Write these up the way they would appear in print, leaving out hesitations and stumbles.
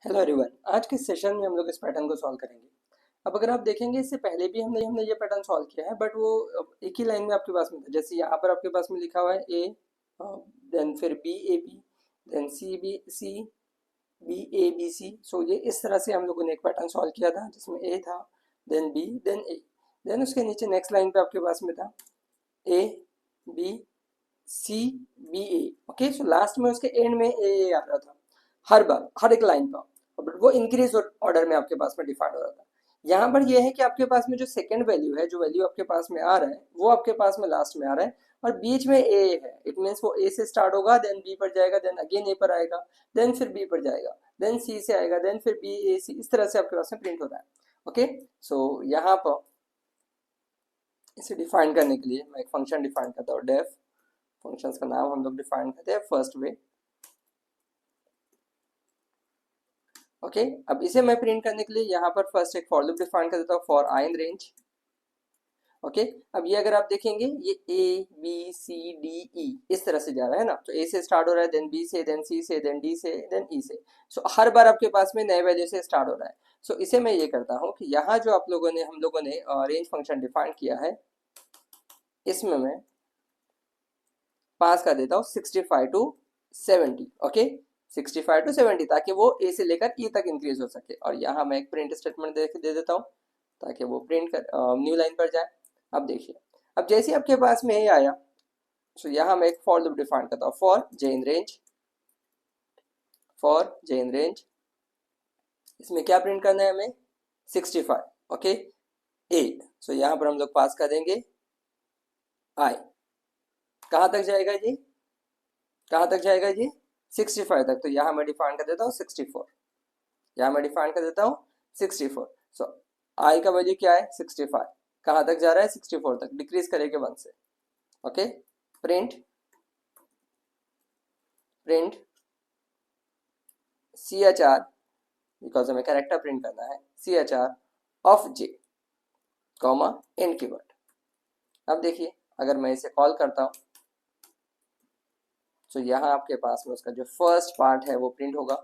Hello everyone. आज के session में हम लोग इस पैटर्न को सॉल्व करेंगे। अब अगर आप देखेंगे इससे पहले भी हमने ये पैटर्न सॉल्व किया है, बट वो एक ही लाइन में आपके पास में था। जैसे यहाँ पर आपके पास में लिखा हुआ है ए, देन फिर B A B, then C B A B C. So ये इस तरह से हम लोगों ने एक पैटर्न सॉल्व किया था जिसमें ए था, then B, then A, then उसके नीचे नेक्स्ट लाइन पे आपके पास में था A B C B A. Okay, so last में उसके एंड में ए आ रहा था हर बार, हर एक लाइन पर, बट वो इंक्रीज ऑर्डर में आपके पास में डिफाइंड हो रहा था। यहाँ पर ये है कि आपके पास में जो सेकंड वैल्यू है, जो वैल्यू आपके पास में आ रहा है, वो आपके पास में लास्ट में आ रहा है और बीच में ए है। इट मीन्स वो ए से स्टार्ट होगा, देन बी पर जाएगा, देन अगेन ए पर आएगा, देन फिर बी पर जाएगा, देन सी से आएगा, देन फिर बी ए सी। इस तरह से आपके पास में प्रिंट हो रहा है। ओके, सो यहाँ पर इसे डिफाइन करने के लिए मैं एक फंक्शन डिफाइन करता हूँ, डेफ। फंक्शंस का नाम हम लोग डिफाइन करते हैं फर्स्ट वे। ओके, अब इसे मैं प्रिंट करने के लिए यहाँ पर फर्स्ट एक फॉर लूप डिफाइन कर देता हूँ, for I in range. Okay, अब ये अगर आप देखेंगे ये ए बी सी डी ई इस तरह से जा रहा है ना, तो ए से स्टार्ट हो रहा है, देन बी से, देन सी से, देन डी से, देन ई से। सो हर बार आपके पास में नए वैल्यू से स्टार्ट हो रहा है। सो इसे मैं ये करता हूँ कि यहाँ जो आप लोगों ने हम लोगों ने रेंज फंक्शन डिफाइन किया है, इसमें मैं पास कर देता हूँ 65 टू 70। ओके, 65 टू 70, ताकि वो ए से लेकर ई तक इंक्रीज हो सके। और यहाँ मैं एक प्रिंट स्टेटमेंट दे देता हूँ ताकि वो प्रिंट कर न्यू लाइन पर जाए। अब देखिए, अब जैसे आपके पास में ए आया, तो यहाँ मैं एक फॉर लूप डिफाइन करता हूँ, for J in range, for J in range. इसमें क्या प्रिंट करना है हमें, 65। ओके, 8। सो यहाँ पर हम लोग पास कर देंगे आई। कहाँ तक जाएगा जी, कहाँ तक जाएगा जी, 65 तक। तो यहाँ मैं डिफाइन कर देता हूँ 64, यहाँ मैं डिफाइन कर देता हूँ 64। सो आई का वैल्यू क्या है, 65। कहाँ तक जा रहा है, 64 तक, डिक्रीज करेंगे 1 से। Okay, print print C H R, because हमें कैरेक्टर प्रिंट करना है, C H R of J comma and keyword. अब देखिए, अगर मैं इसे कॉल करता हूँ, तो यहाँ आपके पास में उसका जो फर्स्ट पार्ट है वो प्रिंट होगा,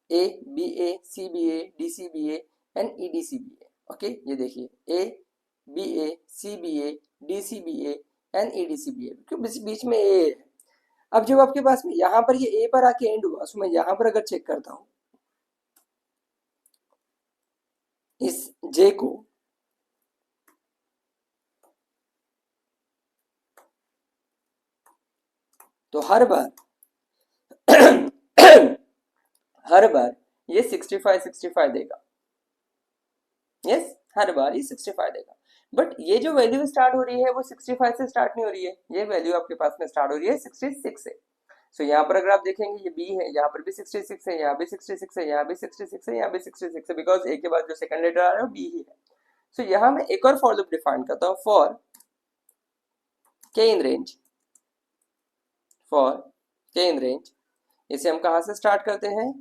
A B A C B A D C B A and E D C B A. Okay, ये देखिए, A B A C B A D C B A and E D C B A, क्योंकि बीच में ए है। अब जब आपके पास में यहाँ पर ये ए पर आके एंड हुआ, तो मैं यहाँ पर अगर चेक करता हूँ इस जे को, तो हर बार हर बार ये 65 देगा। यस, हर बार ये 65 देगा। बट ये जो वैल्यू स्टार्ट हो रही है वो 65 से स्टार्ट नहीं हो रही है, ये वैल्यू आपके पास में स्टार्ट हो रही है 66 से। सो यहाँ पर अगर आप देखेंगे ये बी है, यहाँ पर भी 66 है, यहाँ भी 66 है, यहाँ भी 66 है, यहाँ भी 66 है, बिकॉज ए के बाद जो सेकंड लेटर आ रहा है वो बी ही है। सो यहाँ मैं एक और फॉर लूप डिफाइन करता हूँ, फॉर के इन रेंज, फॉर के इन रेंज। इसे हम कहाँ से स्टार्ट करते हैं,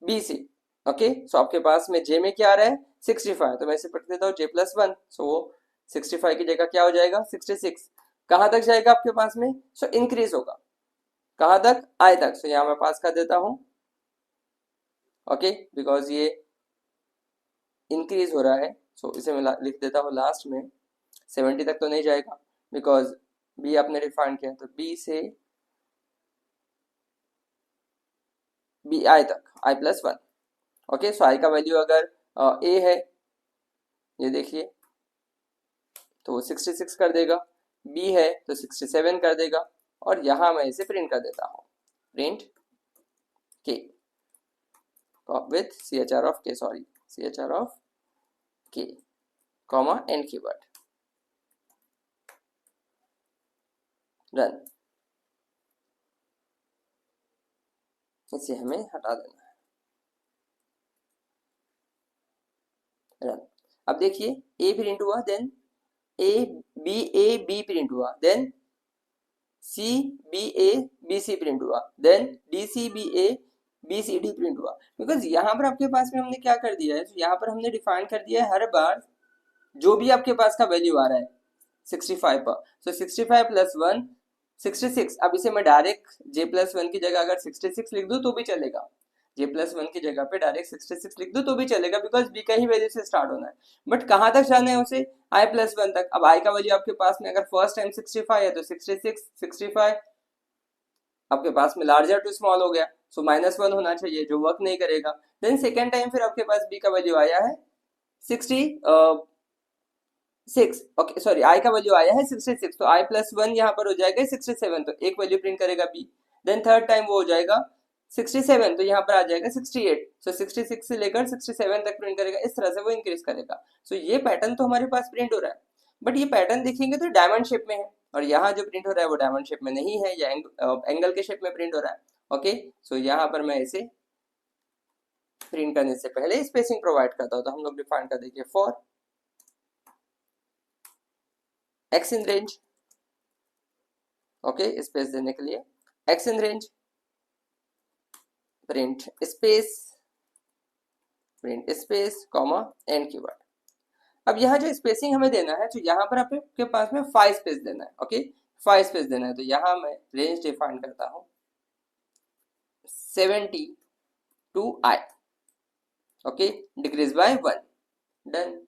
बी से। ओके, सो आपके पास में जे में क्या आ रहा है, 65, तो मैं इसे पढ़ देता हूँ जे प्लस 1। सो वो 65 की जगह क्या हो जाएगा, 66। कहाँ तक जाएगा आपके पास में, सो इंक्रीज होगा, कहाँ तक, आई तक। सो यहाँ मैं पास कर देता हूँ। ओके, बिकॉज ये इंक्रीज हो रहा है, सो इसे मैं लिख देता हूँ लास्ट में। 70 तक तो नहीं जाएगा, बिकॉज बी आपने डिफाइन किया, तो बी से बी आई तक, आई प्लस 1। ओके, सो आई का वैल्यू अगर ए है, ये देखिए, तो वो 66 कर देगा, बी है तो 67 कर देगा, और यहाँ मैं इसे प्रिंट कर देता हूँ, print K with C H R of K, sorry C H R of K comma and keyword, run. इसे हमें हटा देना है, रन। अब देखिए, ए प्रिंट हुआ, देन ए बी प्रिंट हुआ, then C B C print हुआ, then D C B A B C D print हुआ। बिकॉज यहाँ पर आपके पास में हमने क्या कर दिया है, तो यहाँ पर हमने डिफाइन कर दिया है हर बार जो भी आपके पास का वैल्यू आ रहा है 65 पर, सो 65 प्लस 1 66, अब इसे मैं डायरेक्ट j+1 की जगह अगर 66 लिख दूं तो भी चलेगा, j+1 की जगह पे डायरेक्ट 66 लिख दूं तो भी चलेगा, बिकॉज b का ही वैल्यू से स्टार्ट होना है। बट कहां तक जाना है उसे, i+1 तक। अब i का वैल्यू आपके पास में अगर फर्स्ट टाइम 65 है तो 66, 65 आपके पास में लार्जर टू स्मॉल हो गया, सो -1 होना चाहिए जो वर्क नहीं करेगा। देन सेकेंड टाइम फिर आपके पास b का वैल्यू आया है 66, ओके सॉरी, i का वैल्यू आया है 66, तो i+1 यहाँ पर हो जाएगा 67, तो एक वैल्यू प्रिंट करेगा b। देन थर्ड टाइम वो हो जाएगा 67, तो यहाँ पर आ जाएगा 68, सो 66 से लेकर 67 तक प्रिंट करेगा, इस तरह से वो इंक्रीज करेगा। सो ये पैटर्न तो हमारे पास प्रिंट हो रहा है, बट ये पैटर्न देखेंगे तो डायमंड शेप में है, और यहाँ जो प्रिंट हो रहा है वो डायमंड शेप में नहीं है, या एंगल के शेप में प्रिंट हो रहा है। ओके, सो यहाँ पर मैं इसे प्रिंट करने से पहले स्पेसिंग प्रोवाइड करता हूँ, तो हम लोग डिफाइन कर देंगे for x in range, okay space देने के लिए x in range print space comma and keyword. अब यहाँ जो स्पेसिंग हमें देना है, तो यहाँ पर आपके पास में 5 स्पेस देना है, ओके 5 स्पेस देना है, तो यहाँ मैं रेंज डिफाइन करता हूँ 70 to I, okay decrease by 1, done.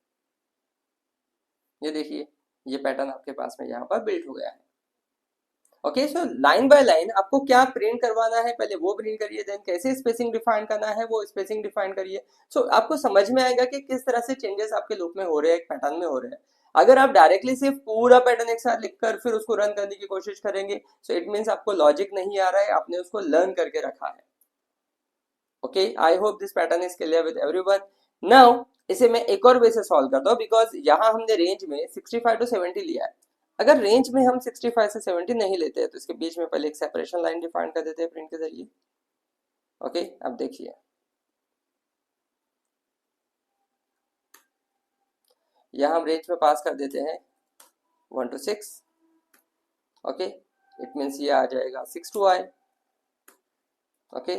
ये देखिए ये पैटर्न आपके पास में यहाँ पर बिल्ड हो गया है। Okay, so line by line आपको क्या प्रिंट करवाना है पहले वो प्रिंट करिए, देन कैसे स्पेसिंग डिफाइन करना है वो स्पेसिंग डिफाइन करिए। सो आपको समझ में आएगा कि किस तरह से चेंजेस आपके लूप में हो रहे हैं, एक पैटर्न में हो रहे हैं। अगर आप डायरेक्टली सिर्फ पूरा पैटर्न एक साथ लिखकर फिर उसको रन करने की कोशिश करेंगे, सो इट मीन्स आपको लॉजिक नहीं आ रहा है, आपने उसको लर्न करके रखा है। Okay, I hope this pattern is clear with everyone. Now इसे मैं एक और वे से सॉल्व करता हूँ, बिकॉज यहाँ हमने रेंज में 65 to 70 लिया है। अगर रेंज में हम 65 से 70 नहीं लेते हैं तो इसके बीच में पहले एक सेपरेशन लाइन डिफाइन कर देते हैं प्रिंट के जरिए। ओके, अब देखिए यहाँ हम रेंज में पास कर देते हैं 1 to 6, ओके इट मीन्स ये आ जाएगा 6 to I, ओके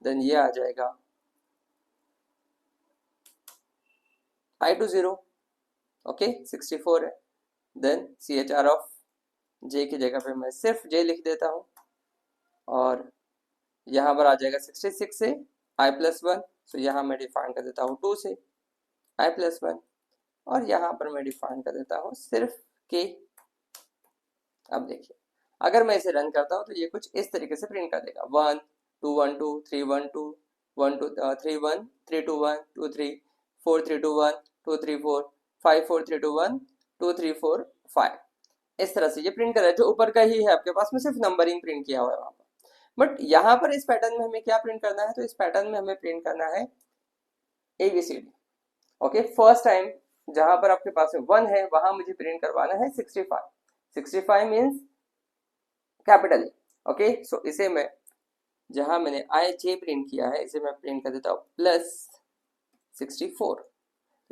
देन ये आ जाएगा I to 0, ओके 64 है। देन CHR ऑफ J की जगह पे मैं सिर्फ J लिख देता हूँ, और यहाँ पर आ जाएगा 66 से I+1, सो यहाँ मैं डिफाइन कर देता हूँ 2 से I+1, और यहाँ पर मैं डिफाइन कर देता हूँ सिर्फ K। अब देखिए अगर मैं इसे रन करता हूँ तो ये कुछ इस तरीके से प्रिंट कर देगा 1 2 1 2 3 1 2 1 2 3 1 3 2 1 2 3 4 3 2 1 2 3 4 5 4 3 2 1 2 3 4 5, इस तरह से ये प्रिंट कर रहा है। जो ऊपर का ही है आपके पास में सिर्फ नंबरिंग प्रिंट किया हुआ है वहां पर, बट यहाँ पर इस पैटर्न में हमें क्या प्रिंट करना है, तो इस पैटर्न में हमें प्रिंट करना है ABCD। ओके, फर्स्ट टाइम जहां पर आपके पास में 1 है वहां मुझे प्रिंट करवाना है 65, 65 मीन्स कैपिटल। ओके, सो इसे मैं जहां मैंने IJ प्रिंट किया है इसे मैं प्रिंट कर देता हूँ +64,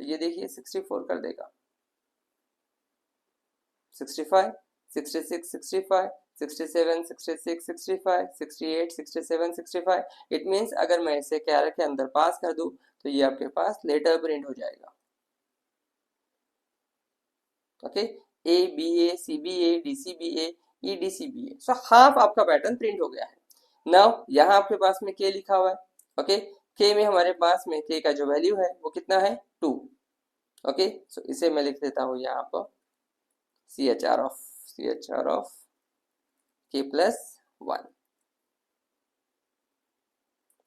तो ये देखिए 64 कर देगा 65 66 65 67 66 65 68 67 65, इट मीन्स अगर मैं इसे कैर के अंदर पास कर दूं तो ये आपके पास लेटर प्रिंट हो जाएगा। Okay, ABA CBA DCBA EDCBA, so half आपका पैटर्न प्रिंट हो गया है। नाउ यहाँ आपके पास में K लिखा हुआ है, ओके K में हमारे पास में K का जो वैल्यू है वो कितना है 2, ओके सो इसे मैं लिख देता हूँ यहाँ पर CHR of K+1,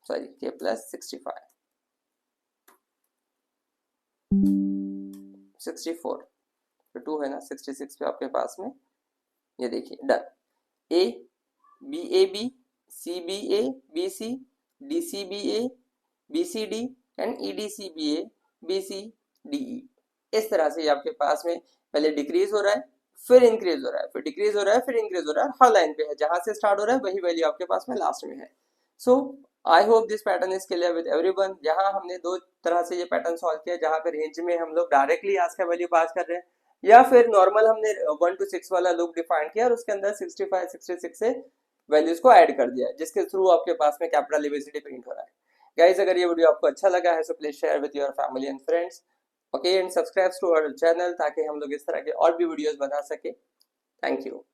sorry K+65 64, तो 2 है ना 66 पे आपके पास में, ये देखिए done. A BAB CBA BC DCBA BCD and EDCBA BCDE, इस तरह से आपके पास में पहले डिक्रीज हो रहा है फिर इंक्रीज हो रहा है, फिर डिक्रीज हो रहा है फिर इंक्रीज हो रहा है, हर लाइन पे है, जहां से स्टार्ट हो रहा है वही वैल्यू आपके पास में लास्ट में है। So I hope this pattern is clear with everyone. यहाँ हमने दो तरह से ये पैटर्न सॉल्व किया, जहाँ पे रेंज में हम लोग डायरेक्टली आज का वैल्यू पास कर रहे हैं, या फिर नॉर्मल हमने 1 to 6 वाला लूप डिफाइन किया और उसके अंदर 65 66 से वैल्यूज को ऐड कर दिया, जिसके थ्रू आपके पास में कैपिटल ABCD प्रिंट हो रहा है। गाइस, अगर ये वीडियो आपको अच्छा लगा है so please share with your family and friends, okay and subscribe to our channel, ताकि हम लोग इस तरह के और भी वीडियोस बना सके। Thank you.